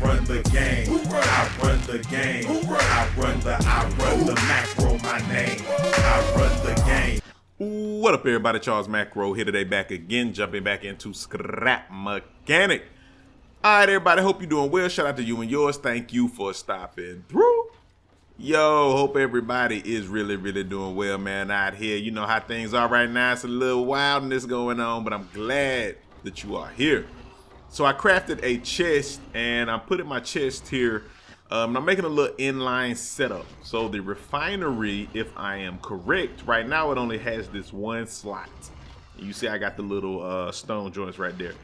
run the game. I run the game. I run the macro, my name. I run the game. What up, everybody? Charles Macro here today, back again, jumping back into Scrap Mechanic. All right, everybody, hope you're doing well. Shout out to you and yours. Thank you for stopping through. Yo, hope everybody is really doing well, man, out here. You know how things are right now. It's a little wildness going on, but I'm glad that you are here. So I crafted a chest, and I'm putting my chest here. I'm making a little inline setup. So the refinery, if I am correct, right now it only has this one slot. You see I got the little stone joints right there.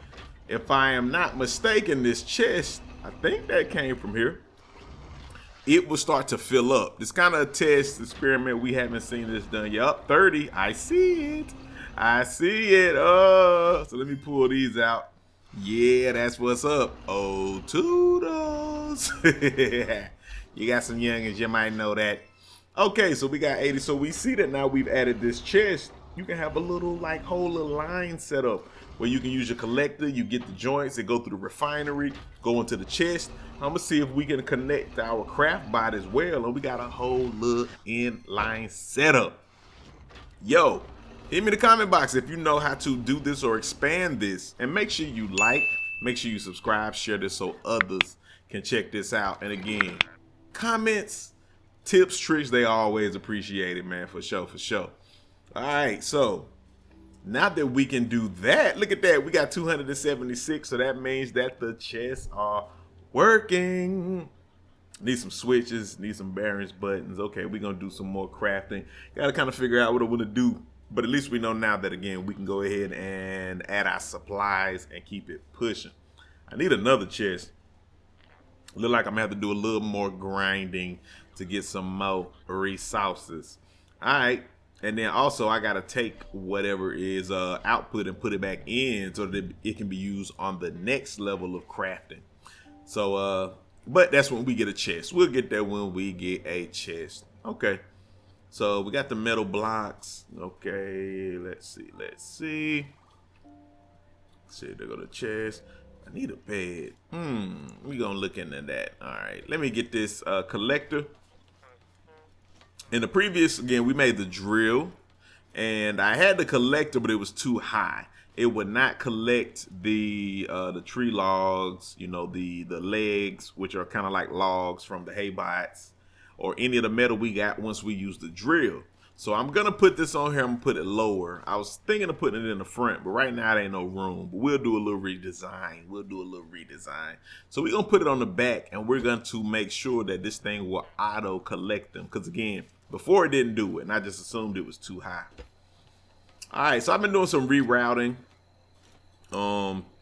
If I am not mistaken, this chest, I think that came from here. It will start to fill up. This kind of a test experiment. We haven't seen this done. Yup, 30. I see it. I see it. So let me pull these out. Yeah, that's what's up. Oh, toodles. You got some youngins, you might know that. Okay, so we got 80. So we see that now we've added this chest. You can have a little like HOLLA line set up where you can use your collector. You get the joints that go through the refinery, go into the chest. I'm gonna see if we can connect our craft bot as well. And we got a whole little inline setup. Yo. Hit me in the comment box if you know how to do this or expand this. And make sure you like, make sure you subscribe, share this so others can check this out. And again, comments, tips, tricks, they always appreciate it, man, for sure, for sure. All right, so now that we can do that, look at that. We got 276, so that means that the chests are working. Need some switches, need some bearings, buttons. Okay, we're going to do some more crafting. Got to kind of figure out what I want to do. But at least we know now that, again, we can go ahead and add our supplies and keep it pushing. I need another chest. Look like I'm going to have to do a little more grinding to get some more resources. All right. And then also I got to take whatever is output and put it back in so that it can be used on the next level of crafting. So, but that's when we get a chest. We'll get that when we get a chest. Okay. So we got the metal blocks. Okay, let's see. See, there go the chest. I need a bed. We gonna look into that. All right, let me get this collector. In the previous, again, we made the drill, and I had the collector, but it was too high. It would not collect the tree logs, you know, the legs, which are kind of like logs from the hay bots, or any of the metal we got once we use the drill. So I'm gonna put this on here, I'm gonna put it lower. I was thinking of putting it in the front, but right now there ain't no room. But we'll do a little redesign. So we're gonna put it on the back, and we're going to make sure that this thing will auto collect them. Because again, before it didn't do it, and I just assumed it was too high. All right, so I've been doing some rerouting.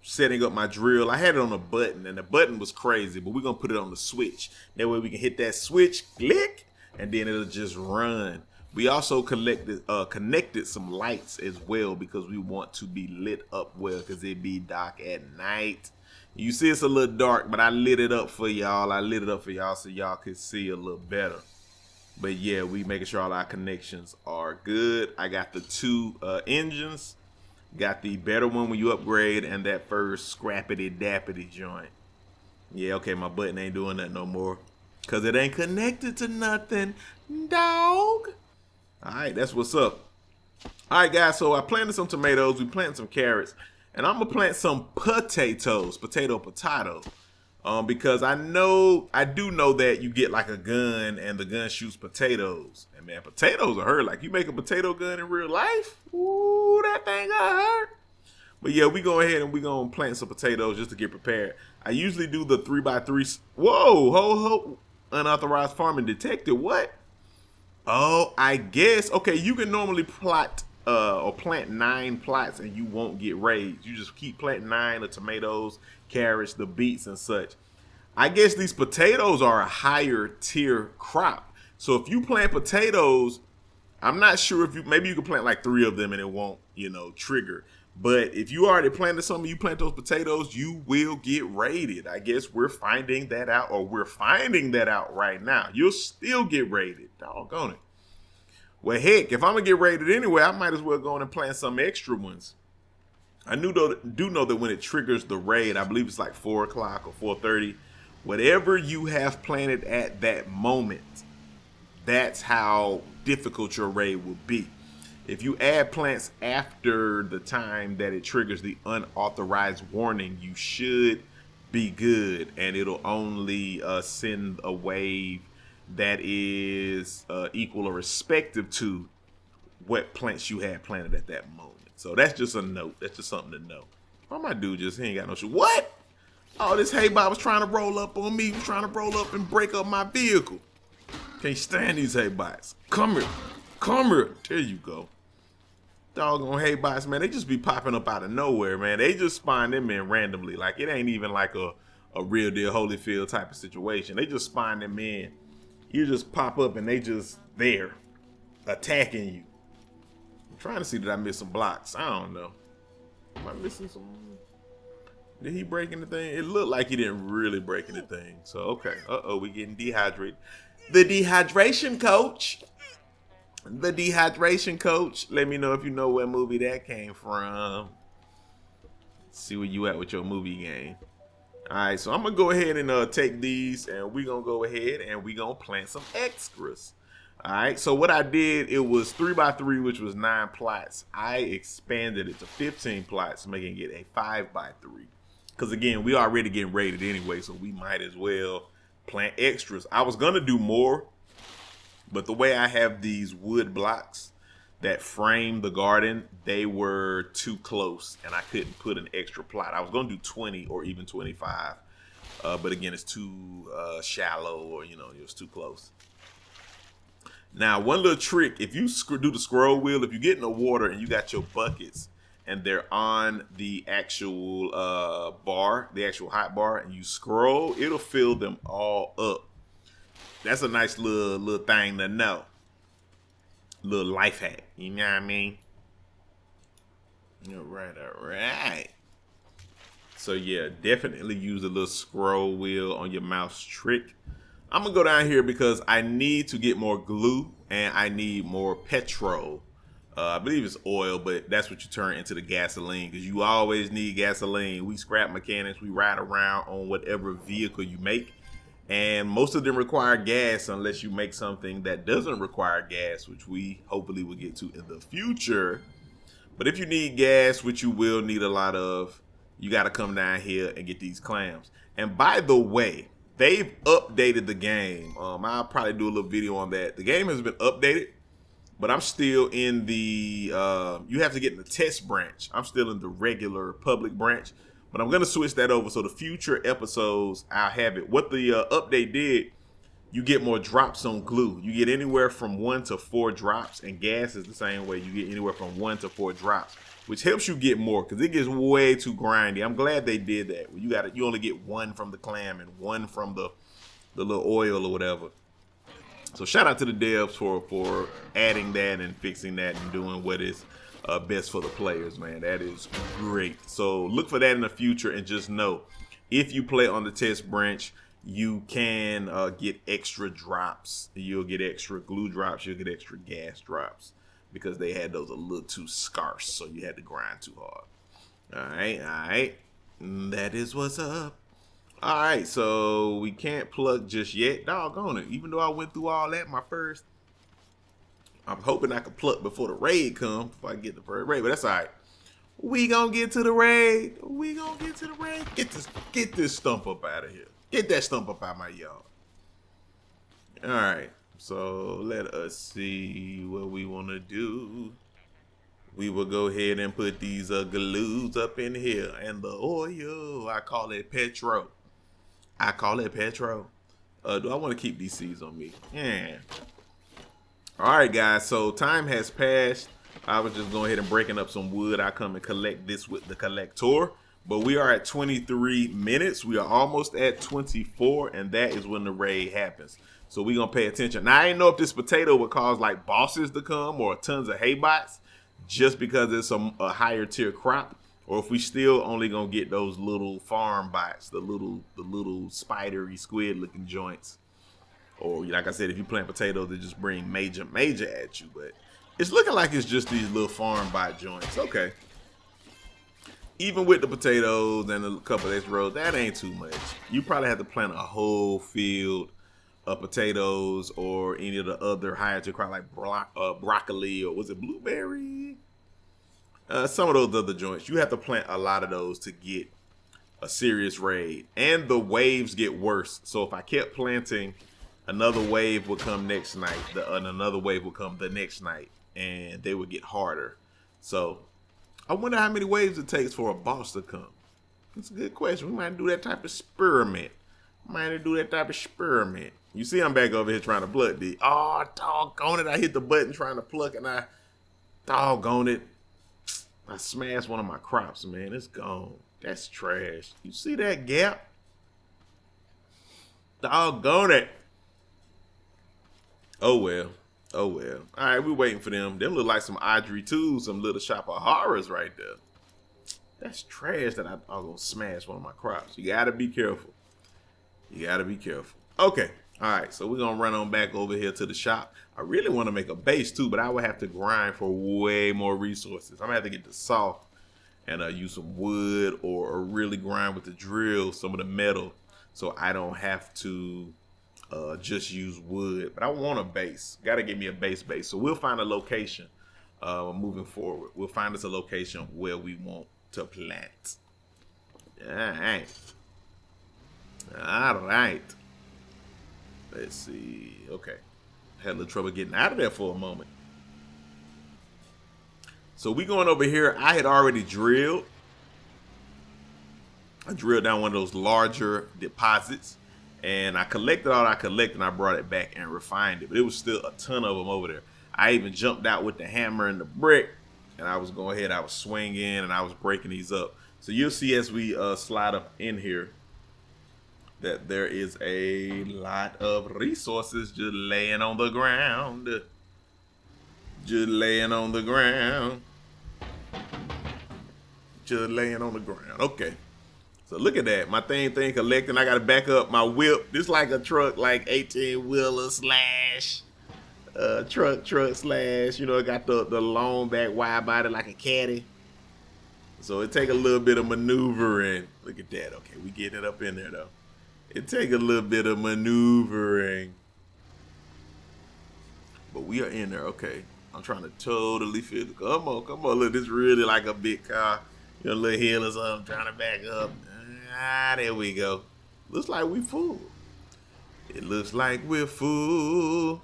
Setting up my drill. I had it on a button, and the button was crazy, but we're gonna put it on the switch. That way we can hit that switch, click, and then it'll just run. We also connected some lights as well because we want to be lit up well, because it be dark at night. You see it's a little dark, but I lit it up for y'all. So y'all could see a little better. But yeah, we making sure all our connections are good. I got the two engines. Got the better one when you upgrade, and that first scrappity dappity joint. Yeah, okay, my button ain't doing that no more because it ain't connected to nothing, dog. All right, that's what's up. All right, guys, so I planted some tomatoes, we planted some carrots, and I'm gonna plant some potatoes, potato. Because I do know that you get like a gun and the gun shoots potatoes. And man, potatoes are hurt. Like you make a potato gun in real life, ooh, that thing got hurt. But yeah, we go ahead and we gonna plant some potatoes just to get prepared. I usually do the 3x3. Whoa, ho, unauthorized farming detected. What? Oh, I guess. Okay, you can normally plot or plant 9 plots and you won't get raised. You just keep planting 9 of tomatoes, carrots, the beets and such. I guess these potatoes are a higher tier crop. So if you plant potatoes, I'm not sure if maybe you can plant like 3 of them and it won't, trigger. But if you already planted some and you plant those potatoes, you will get raided. I guess we're finding that out, or we're finding that out right now. You'll still get raided. Doggone it. Well, heck, if I'm going to get raided anyway, I might as well go in and plant some extra ones. I do know that when it triggers the raid, I believe it's like 4 o'clock or 4:30. Whatever you have planted at that moment, that's how difficult your raid will be. If you add plants after the time that it triggers the unauthorized warning, you should be good, and it'll only send a wave that is equal or respective to what plants you had planted at that moment. So that's just a note. That's just something to know. Why my dude he ain't got no shoe? What? Oh, this haybot was trying to roll up on me. He was trying to roll up and break up my vehicle. Can't stand these haybots. Come here. Come here. There you go. Doggone haybots, man. They just be popping up out of nowhere, man. They just spawn them in randomly. Like, it ain't even like a real deal Holyfield type of situation. They just spawn them in. You just pop up and they just there attacking you. I'm trying to see that I missed some blocks. I don't know. Am I missing some? Did he break anything? It looked like he didn't really break anything. So, okay. Uh-oh, we getting dehydrated. The dehydration coach. The dehydration coach. Let me know if you know what movie that came from. Let's see where you at with your movie game. All right, so I'm going to go ahead and take these, and we're going to go ahead and we're going to plant some extras. All right, so what I did, it was 3x3, which was 9 plots. I expanded it to 15 plots, making it a 5x3. Because, again, we already getting rated anyway, so we might as well plant extras. I was going to do more, but the way I have these wood blocks that frame the garden, they were too close, and I couldn't put an extra plot. I was going to do 20 or even 25, but again, it's too shallow, or, it was too close. Now, one little trick, if you do the scroll wheel, if you get in the water and you got your buckets and they're on the actual bar, the actual hot bar, and you scroll, it'll fill them all up. That's a nice little thing to know. Little life hack. You know what I mean? All right. So, yeah, definitely use a little scroll wheel on your mouse trick. I'm going to go down here because I need to get more glue and I need more petrol. I believe it's oil, but that's what you turn into the gasoline, because you always need gasoline. We scrap mechanics. We ride around on whatever vehicle you make. And most of them require gas unless you make something that doesn't require gas, which we hopefully will get to in the future. But if you need gas, which you will need a lot of, you got to come down here and get these clams. And by the way, they've updated the game. I'll probably do a little video on that. The game has been updated, but I'm still in the, you have to get in the test branch. I'm still in the regular public branch. But I'm going to switch that over, so the future episodes, I'll have it. What the update did, you get more drops on glue. You get anywhere from 1 to 4 drops, and gas is the same way. You get anywhere from 1 to 4 drops, which helps you get more, because it gets way too grindy. I'm glad they did that. You only get 1 from the clam and 1 from the little oil or whatever. So shout out to the devs for adding that and fixing that and doing what is best for the players, man. That is great. So look for that in the future, and just know, if you play on the test branch, you can get extra drops. You'll get extra glue drops. You'll get extra gas drops, because they had those a little too scarce, so you had to grind too hard. All right. That is what's up. All right, so we can't plug just yet. Doggone it. Even though I went through all that, I'm hoping I can pluck before the raid comes, if I get the first raid, but that's all right. We gonna get to the raid. Get this stump up out of here. Get that stump up out of my yard. All right, so let us see what we want to do. We will go ahead and put these glues up in here, and the oil, I call it petrol. Do I want to keep these seeds on me? Yeah. All right, guys, so time has passed. I was just going ahead and breaking up some wood. I come and collect this with the collector. But we are at 23 minutes. We are almost at 24, and that is when the raid happens. So we're going to pay attention. Now, I didn't know if this potato would cause, like, bosses to come or tons of haybots just because it's a higher tier crop, or if we still only going to get those little farm bots, the little spidery squid-looking joints. Or, like I said, if you plant potatoes, they just bring major at you. But it's looking like it's just these little farm bot joints. Okay. even with the potatoes and a couple extra rows, that ain't too much. You probably have to plant a whole field of potatoes or any of the other higher to crop like broccoli, or was it blueberry? Some of those other joints. You have to plant a lot of those to get a serious raid. And the waves get worse. So if I kept planting, another wave would come next night. And another wave would come the next night. And they would get harder. So I wonder how many waves it takes for a boss to come. That's a good question. We might do that type of experiment. You see, I'm back over here trying to pluck the. Oh, doggone it. I hit the button trying to pluck and doggone it. I smashed one of my crops, man. It's gone. That's trash. You see that gap? Doggone it. Oh, well. All right, we're waiting for them. Them look like some Audrey 2, some little shop of horrors right there. That's trash that I'm going to smash one of my crops. You got to be careful. Okay. All right, so we're going to run on back over here to the shop. I really want to make a base, too, but I would have to grind for way more resources. I'm going to have to get the saw and use some wood or really grind with the drill some of the metal so I don't have to just use wood. But I want a base. Got to give me a base. So we'll find a location moving forward. We'll find us a location where we want to plant. All right. Let's see. Okay. Had a little trouble getting out of there for a moment. So we going over here. I had already drilled. I drilled down one of those larger deposits. And I collected all I collected and I brought it back and refined it. But it was still a ton of them over there. I even jumped out with the hammer and the brick. And I was going ahead. I was swinging and I was breaking these up. So you'll see as we slide up in here that there is a lot of resources just laying on the ground. Okay. So look at that. My thing collecting. I got to back up my whip. This like a truck, like 18-wheeler slash truck slash. You know, it got the long back wide body like a caddy. So it take a little bit of maneuvering. Look at that. Okay, we get it up in there though. It take a little bit of maneuvering. But we are in there. Okay. I'm trying to totally feel. Come on. Look, this really like a big car. You know, little hill or something. I'm trying to back up. There we go. Looks like we full. It looks like we're full.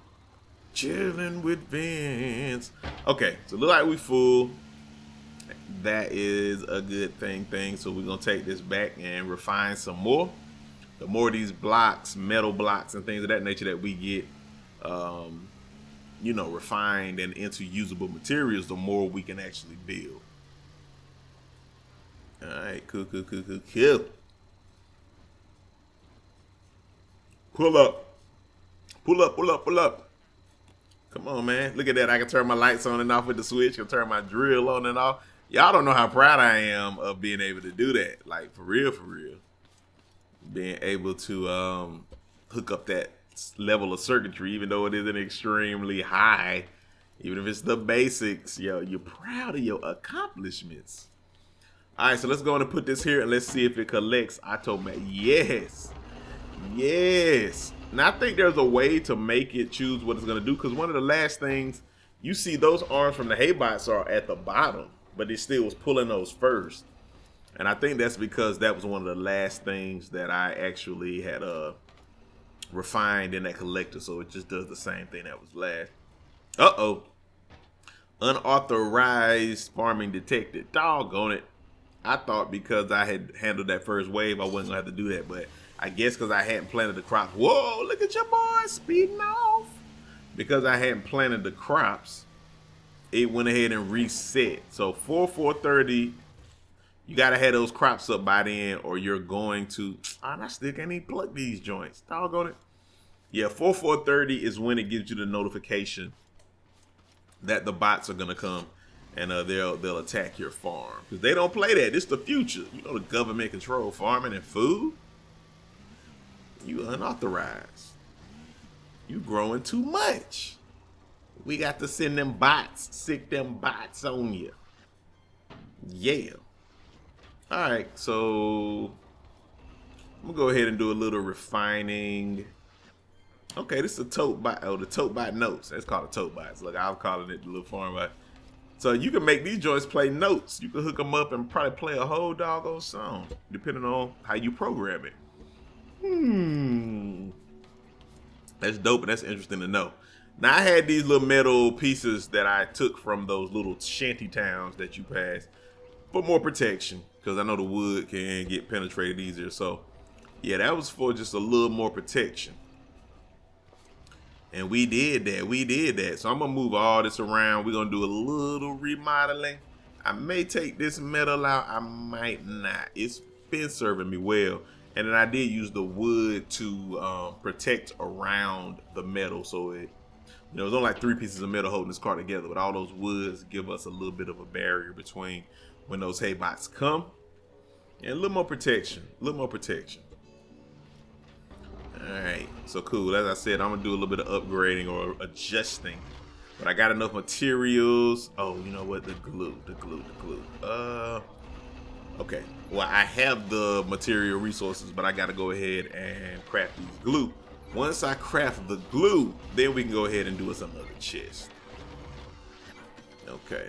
Chilling with Vince. Okay, so look like we full. That is a good thing. So we're going to take this back and refine some more. The more of these blocks, metal blocks and things of that nature that we get, refined and into usable materials, the more we can actually build. All right, cool. Pull up. Come on, man. Look at that. I can turn my lights on and off with the switch. I can turn my drill on and off. Y'all don't know how proud I am of being able to do that. Like, for real. Being able to hook up that level of circuitry, even though it isn't extremely high, even if it's the basics, you're proud of your accomplishments. All right, so let's go on and put this here and let's see if it collects Automate. Yes. Now, I think there's a way to make it choose what it's going to do, because one of the last things, you see those arms from the haybots are at the bottom, but it still was pulling those first. And I think that's because that was one of the last things that I actually had refined in that collector, so it just does the same thing that was last. Unauthorized farming detected. Doggone it. I thought because I had handled that first wave, I wasn't going to have to do that. But I guess because I hadn't planted the crops. Whoa, look at your boy speeding off. Because I hadn't planted the crops, it went ahead and reset. So 4:30, you got to have those crops up by then or you're going to... I still can't even plug these joints. Doggone it. Yeah, 4:30 is when it gives you the notification that the bots are going to come. And they'll attack your farm. Because they don't play that. It's the future. You know, the government control farming and food. You unauthorized. You growing too much. We got to send them bots. Sick them bots on you. Yeah. All right, so I'm gonna go ahead and do a little refining. Okay, this is a tote bot. Oh, the tote bot notes. That's called a tote bot. Look, I'm calling it the little farm bot. So you can make these joints play notes. You can hook them up and probably play a whole doggone song, depending on how you program it. That's dope and that's interesting to know. Now I had these little metal pieces that I took from those little shanty towns that you pass for more protection, because I know the wood can get penetrated easier. So yeah, that was for just a little more protection. And we did that. We did that. So I'm going to move all this around. We're going to do a little remodeling. I may take this metal out. I might not. It's been serving me well. And then I did use the wood to protect around the metal. So it, you know, there's only like 3 pieces of metal holding this car together. But all those woods give us a little bit of a barrier between when those hay bots come. And a little more protection. A little more protection. Alright, so cool. As I said, I'm gonna do a little bit of upgrading or adjusting. But I got enough materials. Oh, you know what? The glue. Okay. Well, I have the material resources, but I gotta go ahead and craft these glue. Once I craft the glue, then we can go ahead and do us another chest. Okay.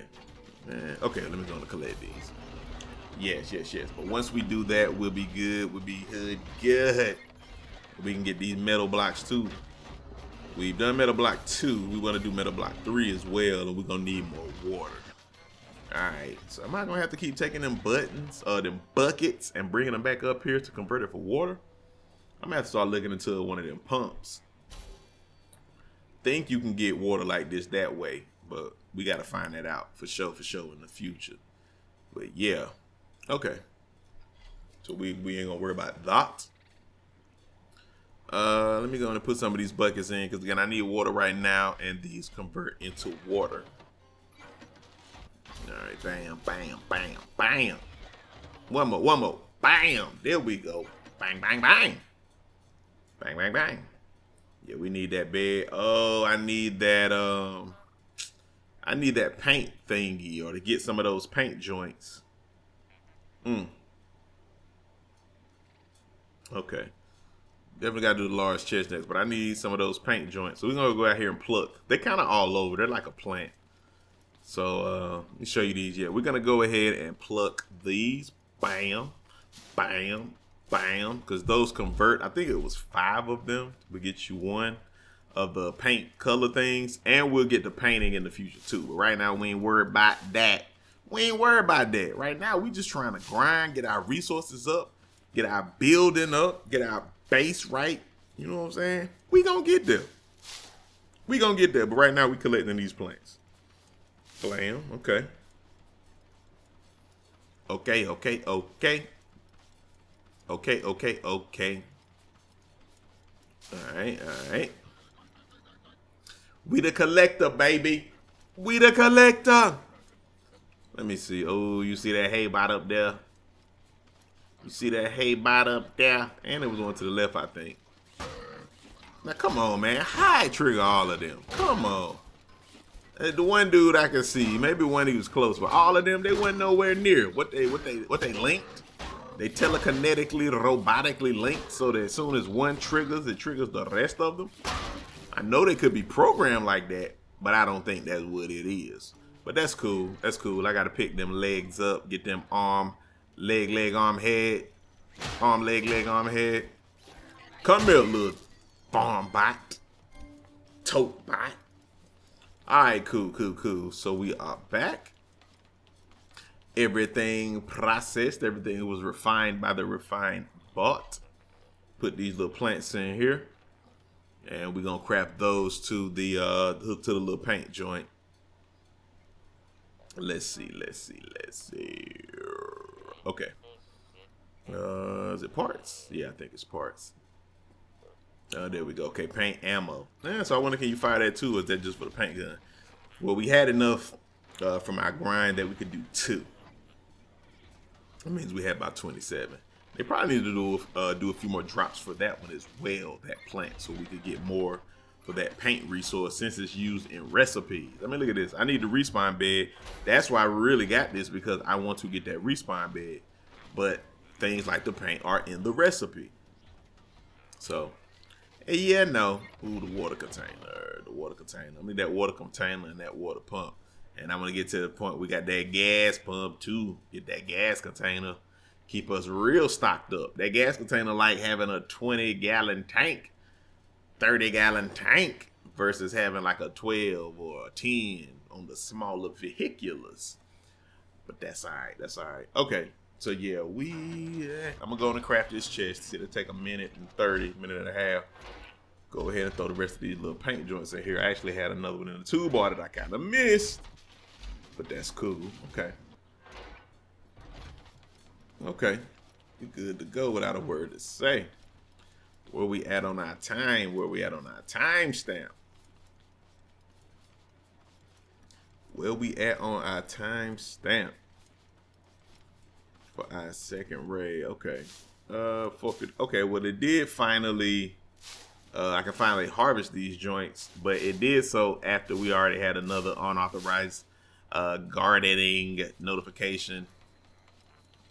Okay, let me go and collect these. Yes. But once we do that, we'll be good. We'll be good. We can get these metal blocks too. We've done metal block 2. We want to do metal block 3 as well, and we're gonna need more water. All right, so am I gonna have to keep taking them them buckets, and bringing them back up here to convert it for water? I'm gonna have to start looking into one of them pumps. Think you can get water like this that way, but we gotta find that out for sure in the future. But yeah, okay. So we ain't gonna worry about that. Let me go and put some of these buckets in, because again, I need water right now, and these convert into water. All right, bam. One more. Bam. There we go. Bang. Bang. Yeah, we need that bed. Oh, I need that paint thingy, or to get some of those paint joints. Okay. Definitely got to do the large chest next, but I need some of those paint joints. So we're going to go out here and pluck. They're kind of all over. They're like a plant. So let me show you these. Yeah, we're going to go ahead and pluck these. Bam. Because those convert. I think it was 5 of them. We get you 1 of the paint color things. And we'll get the painting in the future too. But right now, we ain't worried about that. Right now, we just trying to grind, get our resources up, get our building up, get our base right. You know what I'm saying? We gonna get there. But right now we collecting these plants. Blam. Okay. All right. We the collector, baby. We the collector. Let me see. Oh, you see that hay bot up there? And it was one to the left, I think. Now, come on, man. High trigger all of them. Come on. The one dude I could see, maybe one he was close, but all of them, they weren't nowhere near. What they linked? They telekinetically, robotically linked, so that as soon as one triggers, it triggers the rest of them. I know they could be programmed like that, but I don't think that's what it is. But that's cool. I got to pick them legs up, get them arm, leg, arm, head. Arm, leg, arm, head. Come here, little farm bot. Tote bot. Alright, cool. So we are back. Everything processed. Everything was refined by the refine bot. Put these little plants in here. And we're going to craft those to the little paint joint. Let's see. Okay. Is it parts? Yeah, I think it's parts. There we go. Okay, paint ammo. Yeah, so I wonder, can you fire that too, or is that just for the paint gun? Well, we had enough from our grind that we could do 2. That means we had about 27. They probably need to do a few more drops for that one as well, that plant, so we could get more for that paint resource since it's used in recipes. I mean, look at this. I need the respawn bed. That's why I really got this, because I want to get that respawn bed. but things like the paint are in the recipe. So, yeah, no. Ooh, the water container. The water container. I need that water container and that water pump. And I'm going to get to the point we got that gas pump too. Get that gas container. Keep us real stocked up. That gas container like having a 20-gallon tank, 30-gallon tank versus having like a 12 or a 10 on the smaller vehiculars. But that's all right. That's all right. Okay. So, yeah, I'm going to go on and craft this chest. It'll take a minute and 30, minute and a half. Go ahead and throw the rest of these little paint joints in here. I actually had another one in the toolbar that I kind of missed. But that's cool. Okay. Okay. We good to go without a word to say. Where we at on our time? Where we at on our timestamp? Where we at on our timestamp? For our second raid. Okay. 450. Okay, well it did finally I can finally harvest these joints, but it did so after we already had another unauthorized gardening notification.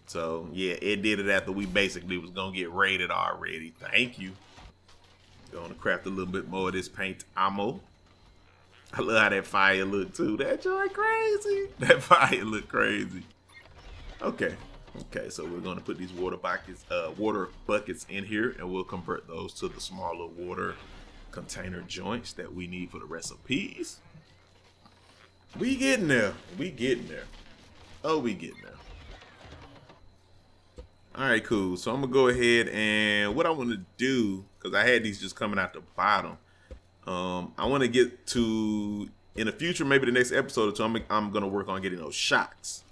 So yeah, it did it after we basically was gonna get raided already. Thank you. Gonna craft a little bit more of this paint ammo. I love how that fire look too. That joint crazy. That fire look crazy. Okay. Okay, so we're gonna put these water buckets in here, and we'll convert those to the smaller water container joints that we need for the recipes. We getting there. We getting there. Oh, we getting there. All right, cool. So I'm gonna go ahead and what I want to do, because I had these just coming out the bottom. I want to get to in the future, maybe the next episode or two. I'm gonna work on getting those shocks.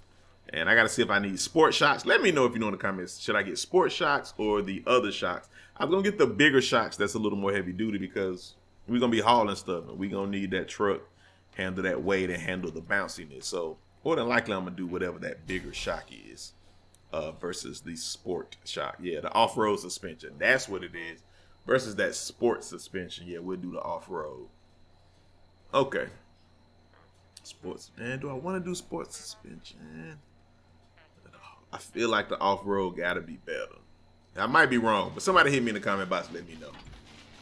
And I got to see if I need sport shocks. Let me know if you know in the comments. Should I get sport shocks or the other shocks? I'm going to get the bigger shocks that's a little more heavy duty because we're going to be hauling stuff. And we're going to need that truck, handle that weight, and handle the bounciness. So more than likely, I'm going to do whatever that bigger shock is versus the sport shock. Yeah, the off-road suspension. That's what it is. Versus that sport suspension. Yeah, we'll do the off-road. Okay. Sports. Man, do I want to do sports suspension? I feel like the off-road gotta be better. I might be wrong, but somebody hit me in the comment box and let me know.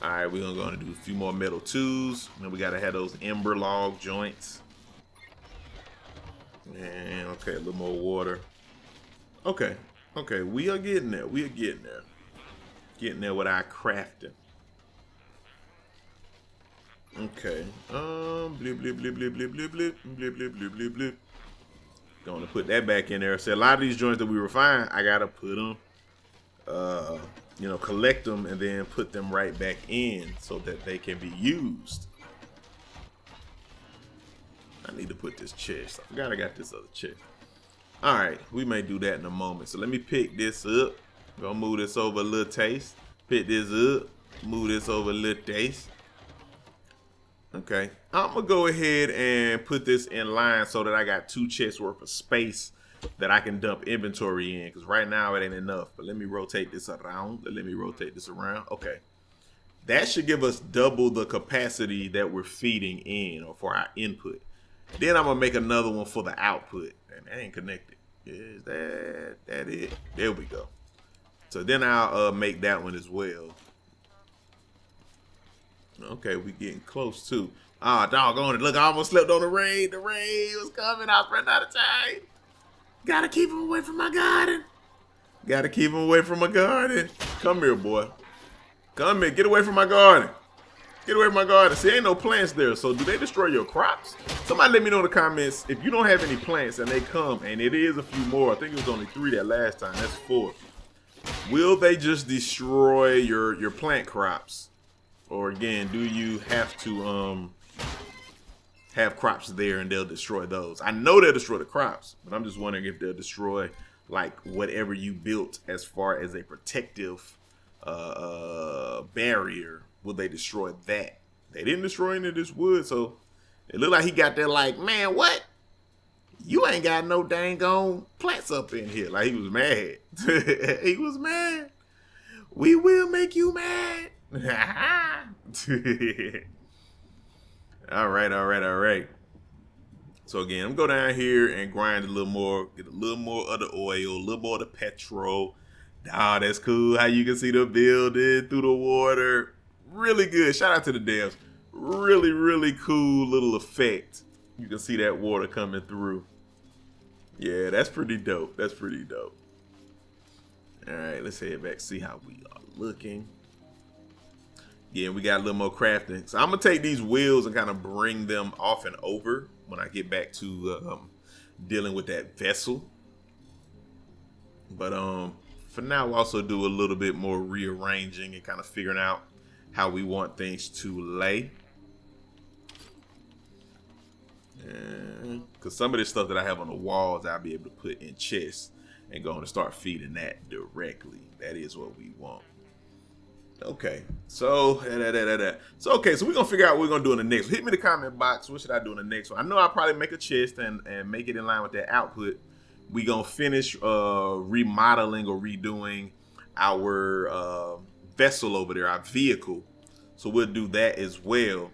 All right, we're gonna go and do a few more metal tools. And then we gotta have those ember log joints. And okay, a little more water. Okay, okay, we are getting there. We are getting there. Getting there with our crafting. Okay. Blip blip blip blip blip blip blip blip blip blip blip blip. Going to put that back in there. So a lot of these joints that we refine, I gotta put them, collect them and then put them right back in so that they can be used. I need to put this chest. I forgot I got this other chest. All right, we may do that in a moment. So let me pick this up. Gonna move this over a little taste. Pick this up. Move this over a little taste. Okay, I'm gonna go ahead and put this in line so that I got 2 chests worth of space that I can dump inventory in, because right now it ain't enough. But let me rotate this around. Let me rotate this around. Okay, that should give us double the capacity that we're feeding in or for our input. Then I'm gonna make another one for the output, and that ain't connected. Is that it? There we go. So then I'll make that one as well. Okay, we getting close too. Ah, doggone it. Look, I almost slept on the raid. The raid was coming. I was running out of time. Gotta keep him away from my garden. Gotta keep him away from my garden. Come here, boy. Come here. Get away from my garden. Get away from my garden. See, ain't no plants there. So do they destroy your crops? Somebody let me know in the comments if you don't have any plants and they come, and it is a few more. I think it was only 3 that last time. That's 4. Will they just destroy your plant crops? Or again, do you have to have crops there and they'll destroy those? I know they'll destroy the crops, but I'm just wondering if they'll destroy like whatever you built as far as a protective barrier. Will they destroy that? They didn't destroy any of this wood, so it looked like he got there like, man, what? You ain't got no dang on plants up in here. Like he was mad. He was mad. We will make you mad. all right. So again, I'm gonna go down here and grind a little more, get a little more of the oil, a little more of the petrol. Ah, that's cool. How you can see the building through the water. Really good. Shout out to the devs. Really, really cool little effect. You can see that water coming through. Yeah, that's pretty dope. That's pretty dope. All right, let's head back, see how we are looking. Yeah, we got a little more crafting. So I'm gonna take these wheels and kind of bring them off and over when I get back to dealing with that vessel. But for now, we'll also do a little bit more rearranging and kind of figuring out how we want things to lay. Because some of this stuff that I have on the walls, I'll be able to put in chests and go on and start feeding that directly. That is what we want. Okay, so okay, so we're gonna figure out what we're gonna do in the next one. Hit me in the comment box. What should I do in the next one? I know I'll probably make a chest and make it in line with that output. We gonna finish remodeling or redoing our vessel over there, our vehicle. So we'll do that as well.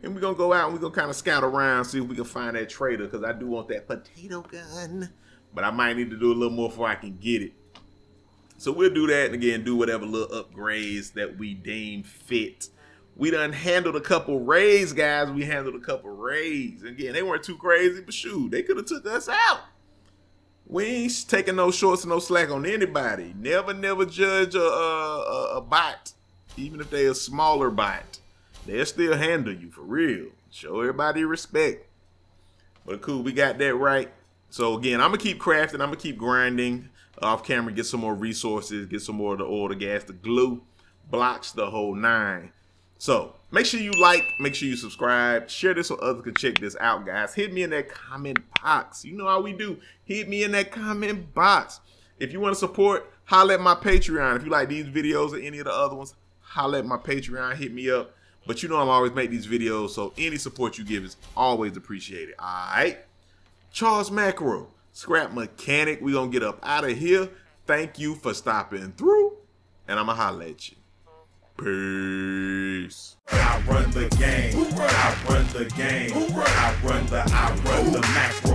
And we're gonna go out and we're gonna kind of scout around, see if we can find that trader, because I do want that potato gun. But I might need to do a little more before I can get it. So we'll do that, and again, do whatever little upgrades that we deem fit. We done handled a couple raids, guys. We handled a couple raids. Again, they weren't too crazy, but shoot, they could have took us out. We ain't taking no shorts and no slack on anybody. Never judge a bot, even if they a smaller bot. They'll still handle you, for real. Show everybody respect. But cool, we got that right. So again, I'm gonna keep crafting, I'm gonna keep grinding off camera, get some more resources, get some more of the oil, the gas, the glue, blocks, the whole 9. So make sure you like, make sure you subscribe, share this so others can check this out, guys. Hit me in that comment box. You know how we do. Hit me in that comment box. If you want to support, holla at my Patreon. If you like these videos or any of the other ones, holla at my Patreon, hit me up. But you know I'm always make these videos, so any support you give is always appreciated. All right. Charles Macro, Scrap Mechanic. We gonna get up out of here. Thank you for stopping through, and I'ma holla at you. Peace. I run the game. I run the game. I run the macro.